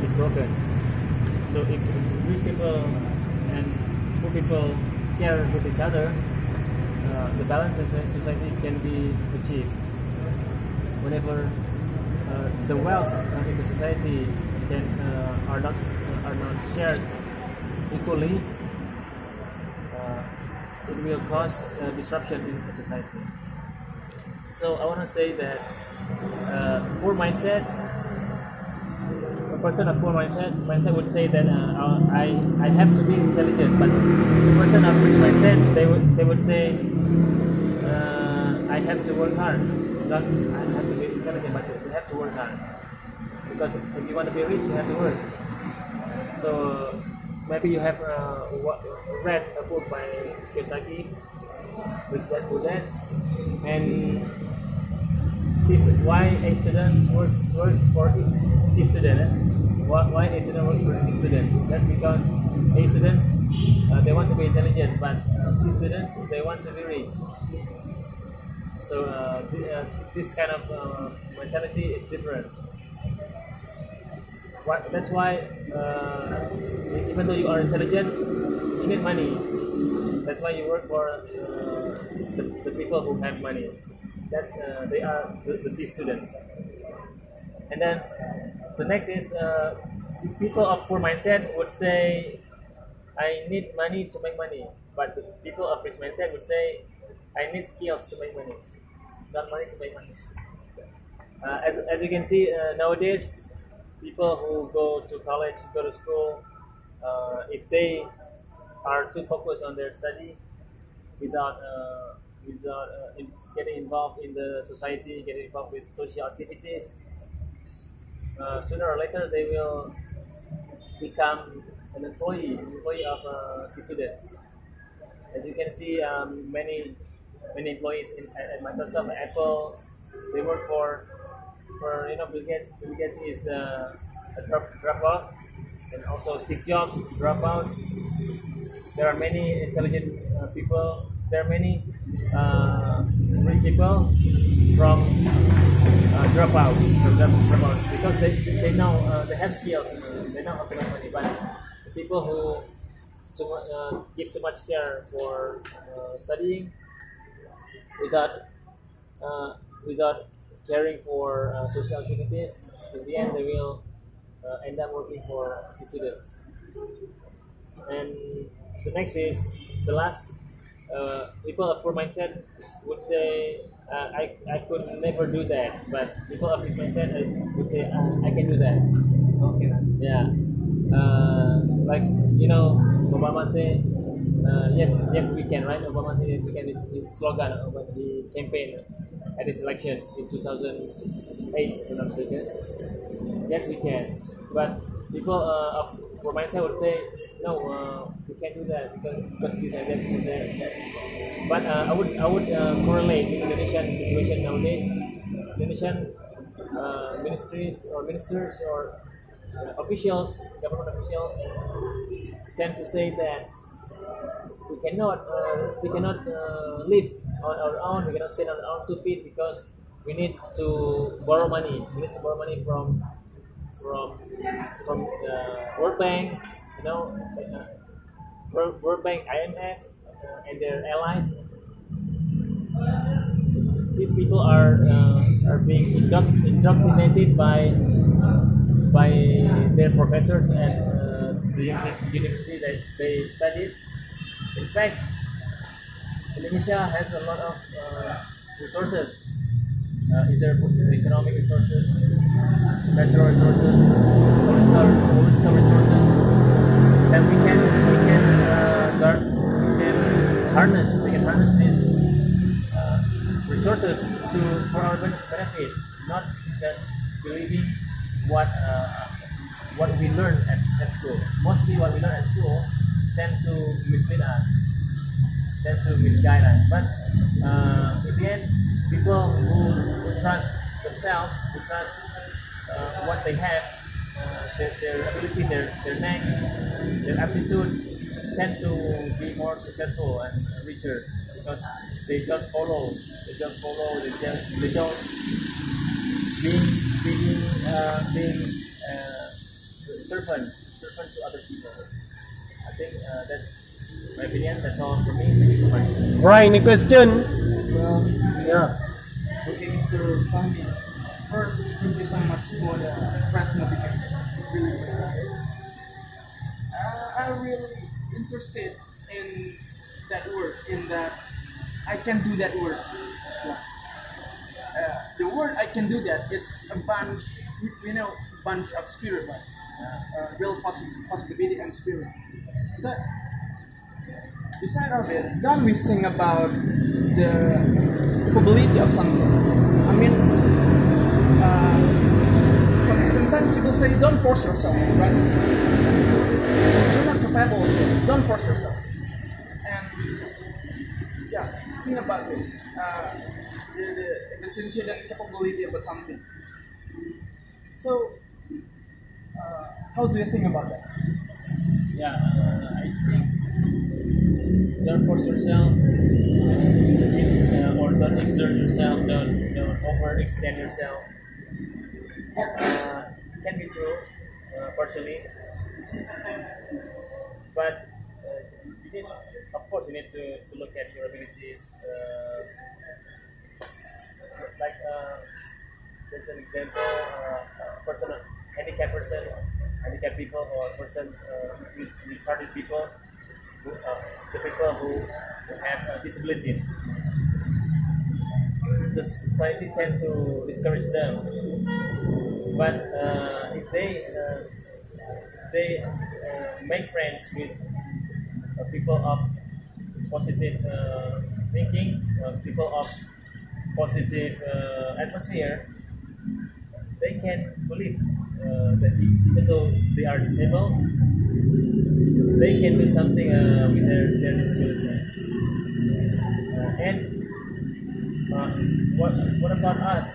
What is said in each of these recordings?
is broken. So if rich people and poor people care with each other, the balance in society can be achieved. Whenever the wealth in the society are not shared equally, it will cause disruption in the society. So I want to say that poor mindset, a person of poor mindset would say that I have to be intelligent, but the person of rich mindset, they would say I have to work hard. Not I have to be intelligent, but you have to work hard, because if you want to be rich, you have to work. So maybe you have read a book by Kiyosaki, Rich Dad Poor Dad, and why a student works for C student. Why a student works for C students? That's because A students they want to be intelligent, but C students they want to be rich. So this kind of mentality is different. That's why even though you are intelligent, you need money. That's why you work for the people who have money. That they are the C students. And then the next is people of poor mindset would say, I need money to make money. But the people of rich mindset would say, I need skills to make money, not money to make money. As you can see nowadays, people who go to college, go to school, if they are too focused on their study without getting involved in the society, getting involved with social activities, sooner or later they will become an employee of students. As you can see, many employees at Microsoft, Apple, they work for Bill Gates. Bill Gates is a dropout, and also Steve Jobs dropout. There are many intelligent people. There are many rich people from dropouts because they know they have skills. They know how to make money. But the people who give too much care for studying without caring for social activities, in the end they will end up working for students. And the next is the last. People of poor mindset would say, I could never do that, but people of rich mindset would say, I can do that. Okay. Yeah. Like Obama say, yes we can, right? Obama say yes we can. His slogan when he campaigned at his election in 2008, if I'm not mistaken. Yes we can, but people of poor mindset would say, no, we can't do that because this and that. But I would correlate the Indonesian situation nowadays. Indonesian ministers or officials, government officials, tend to say that we cannot live on our own. We cannot stand on our own 2 feet because we need to borrow money. We need to borrow money from World Bank, World Bank, IMF, and their allies. These people are being indoctrinated by their professors at the university that they studied. In fact, Indonesia has a lot of resources, either economic resources, natural resources, political resources that we can harness these resources for our benefit, not just believing what we learn at school. Mostly what we learn at school tend to mislead us, tend to misguide us. But in the end, people who trust themselves, who trust what they have, their ability, their knowledge, their aptitude, tend to be more successful and richer because they don't follow, they don't being servant to other people. I think that's my opinion. That's all for me. Thank you so much. Right, any question? Well, Yeah. okay, Mr. Fahmi. First, thank you so much for the fresh motivation. Really appreciate it. I'm really interested in that word, in that I can do that word. Yeah. The word I can do that is a bunch, bunch of spirit, right? Real possibility and spirit. But beside of it, don't we think about the capability of something? I mean, sometimes people say, don't force yourself, right? You're not capable of it. Don't force yourself. And yeah, think about it. The essential and capability about something. So, how do you think about that? Yeah, I think don't force yourself, or don't exert yourself, don't overextend yourself. Can be true, partially, but you need to look at your abilities. There's an example, handicapped people, or person with retarded people, the people who have disabilities. The society tend to discourage them, but if they make friends with people of positive thinking, people of positive atmosphere, they can believe that even though they are disabled, they can do something with their disability. And what about us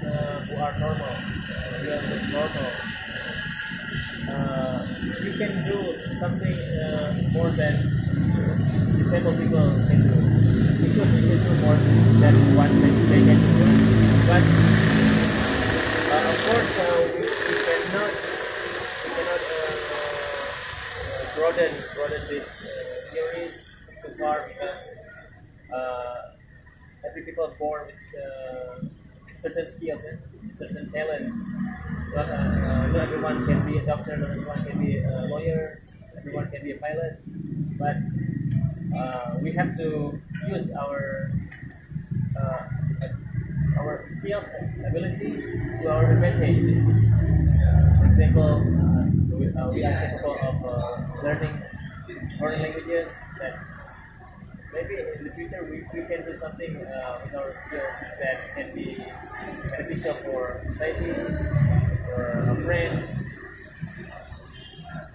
who are normal? We are normal. We can do something more than disabled people can do. We can do more than what they can do. But of course, we cannot broaden these theories too far, because every people are born with certain skills, certain talents. Not everyone can be a doctor, not everyone can be a lawyer, everyone can be a pilot. But we have to use our skills and ability to our advantage. For example, we are capable of learning foreign languages. That maybe in the future we can do something with our skills that can be beneficial for society, for our friends.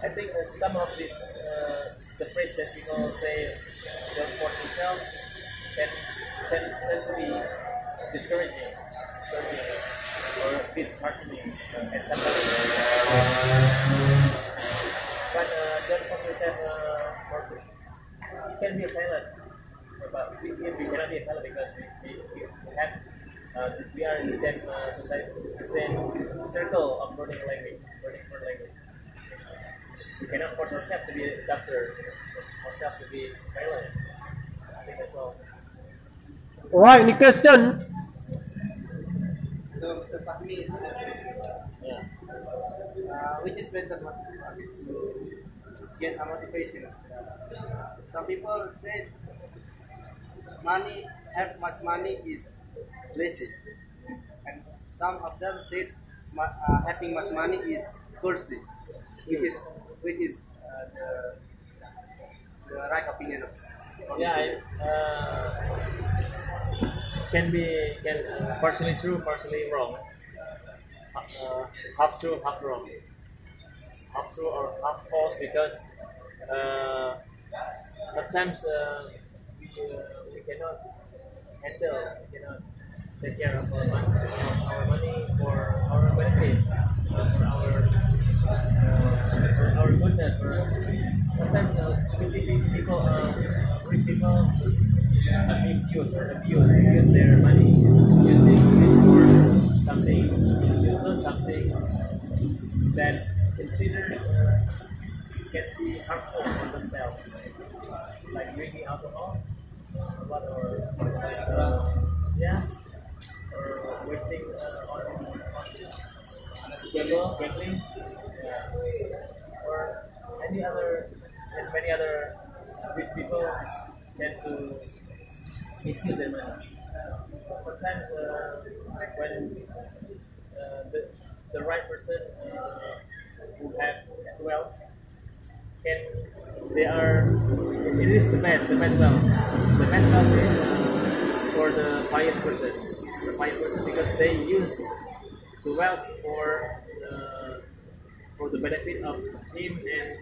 I think some of this, the phrase that people say, "Don't force yourself," can tend to be discouraging or disheartening at some point. But don't force yourself. You can be a pilot, but we cannot be a pilot because we are in the same society, the same circle of learning foreign language. We cannot force ourselves to be a doctor, ourselves to be a pilot. I think that's all. Alright, any question? So, Mr. Fahmi, Yeah. which is better to get a motivation? Some people say have much money is lazy, and some of them say having much money is cursing. Which is the right opinion of? Yeah, can partially true, partially wrong. Half true, half wrong. Half true or half false, because sometimes we cannot take care of our money for our benefit, for our goodness. Sometimes we see people, rich people, misuse or abuse their money, using it for something useless, something that considered can be harmful for themselves, like drinking alcohol, yeah, or wasting on gambling, yeah, or many other rich people tend to misuse their money. Sometimes when the right person who have wealth it is the best wealth. The best wealth is for the pious person, because they use the wealth for the benefit of him and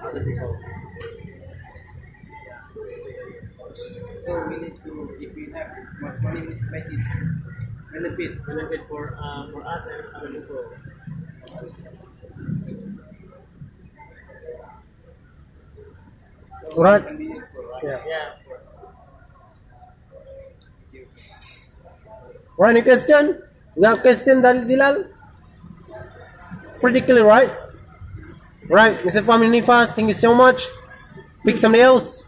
other people. So we need to, if we have much money, we need to make it benefit for us and other people. So Right. it can be useful, right? Yeah. Right, any question? No question, Dilal? Pretty clear, right? Right, Mr. Family Nifas, thank you so much. Pick somebody else.